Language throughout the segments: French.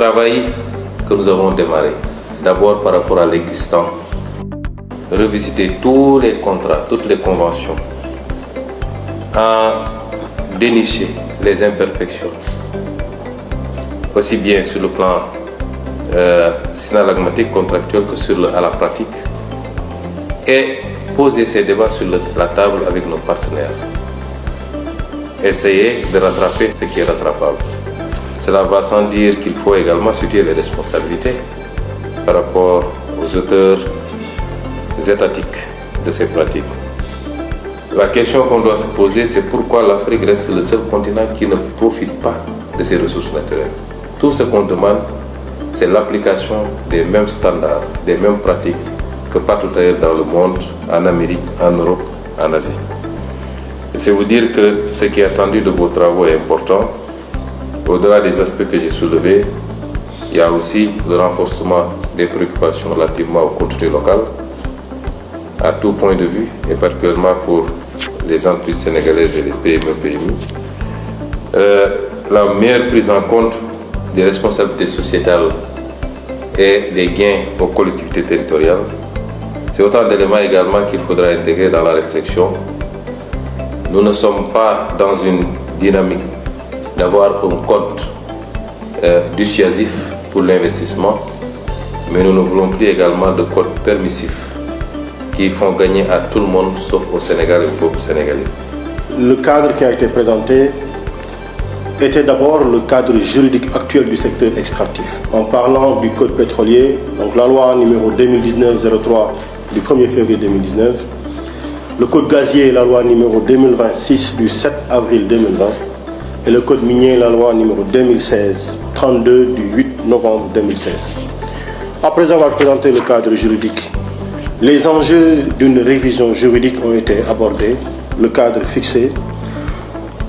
travail que nous avons démarré, d'abord par rapport à l'existant, revisiter tous les contrats, toutes les conventions, en dénicher les imperfections, aussi bien sur le plan synalagmatique, contractuel que à la pratique, et poser ces débats sur la table avec nos partenaires. Essayer de rattraper ce qui est rattrapable. Cela va sans dire qu'il faut également situer les responsabilités par rapport aux auteurs étatiques de ces pratiques. La question qu'on doit se poser, c'est pourquoi l'Afrique reste le seul continent qui ne profite pas de ses ressources naturelles. Tout ce qu'on demande, c'est l'application des mêmes standards, des mêmes pratiques que partout ailleurs dans le monde, en Amérique, en Europe, en Asie. Et c'est vous dire que ce qui est attendu de vos travaux est important. Au-delà des aspects que j'ai soulevés, il y a aussi le renforcement des préoccupations relativement au contenu local, à tout point de vue, et particulièrement pour les entreprises sénégalaises et les PME-PMI. La meilleure prise en compte des responsabilités sociétales et des gains aux collectivités territoriales. C'est autant d'éléments également qu'il faudra intégrer dans la réflexion. Nous ne sommes pas dans une dynamique d'avoir un code dissuasif pour l'investissement, mais nous ne voulons plus également de code permissif qui font gagner à tout le monde, sauf au Sénégal et au peuple sénégalais. Le cadre qui a été présenté était d'abord le cadre juridique actuel du secteur extractif. En parlant du code pétrolier, donc la loi numéro 2019-03 du 1er février 2019, le code gazier, la loi numéro 2026 du 7 avril 2020, et le code minier, la loi numéro 2016-32 du 8 novembre 2016. Après avoir présenté le cadre juridique, les enjeux d'une révision juridique ont été abordés, le cadre fixé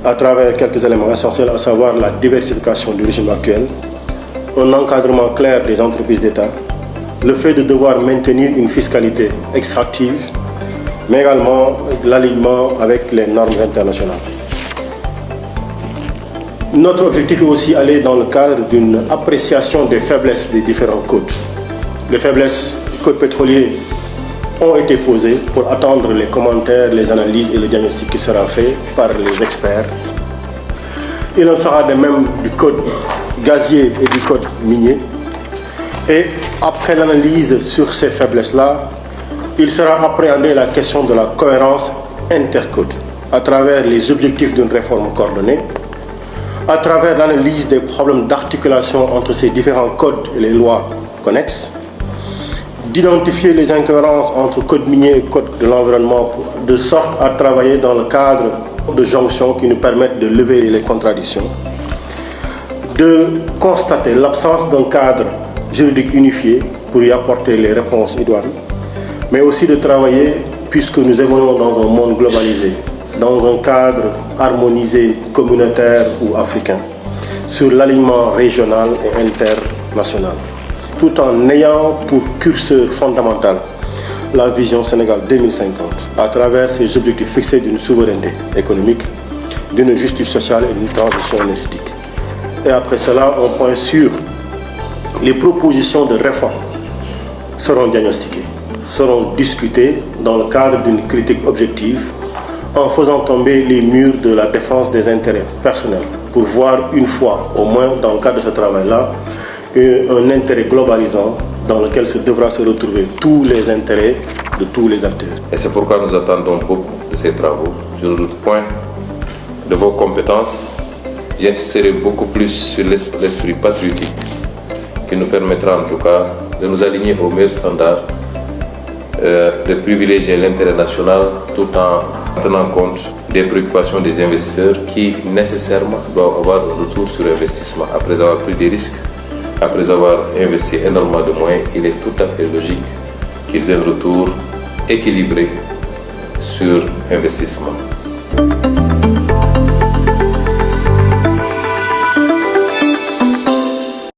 à travers quelques éléments essentiels, à savoir la diversification du régime actuel, un encadrement clair des entreprises d'État, le fait de devoir maintenir une fiscalité extractive, mais également l'alignement avec les normes internationales. Notre objectif est aussi aller dans le cadre d'une appréciation des faiblesses des différents codes. Les faiblesses du code pétrolier ont été posées pour attendre les commentaires, les analyses et le diagnostic qui sera fait par les experts. Il en sera de même du code gazier et du code minier. Et après l'analyse sur ces faiblesses-là, il sera appréhendé la question de la cohérence intercode à travers les objectifs d'une réforme coordonnée, à travers l'analyse des problèmes d'articulation entre ces différents codes et les lois connexes, d'identifier les incohérences entre code minier et code de l'environnement, de sorte à travailler dans le cadre de jonctions qui nous permettent de lever les contradictions, de constater l'absence d'un cadre juridique unifié pour y apporter les réponses idoines, mais aussi de travailler, puisque nous évoluons dans un monde globalisé, dans un cadre harmonisé, communautaire ou africain, sur l'alignement régional et international, tout en ayant pour curseur fondamental la vision Sénégal 2050, à travers ses objectifs fixés d'une souveraineté économique, d'une justice sociale et d'une transition énergétique. Et après cela, un point sur les propositions de réforme seront diagnostiquées, seront discutées dans le cadre d'une critique objective, en faisant tomber les murs de la défense des intérêts personnels, pour voir une fois, au moins dans le cadre de ce travail-là, un intérêt globalisant dans lequel devra se retrouver tous les intérêts de tous les acteurs. Et c'est pourquoi nous attendons beaucoup de ces travaux. Je ne doute point de vos compétences. J'insisterai beaucoup plus sur l'esprit patriotique qui nous permettra en tout cas de nous aligner aux meilleurs standards, de privilégier l'intérêt national tout en tenant compte des préoccupations des investisseurs qui nécessairement doivent avoir un retour sur investissement. Après avoir pris des risques, après avoir investi énormément de moyens, il est tout à fait logique qu'ils aient un retour équilibré sur investissement.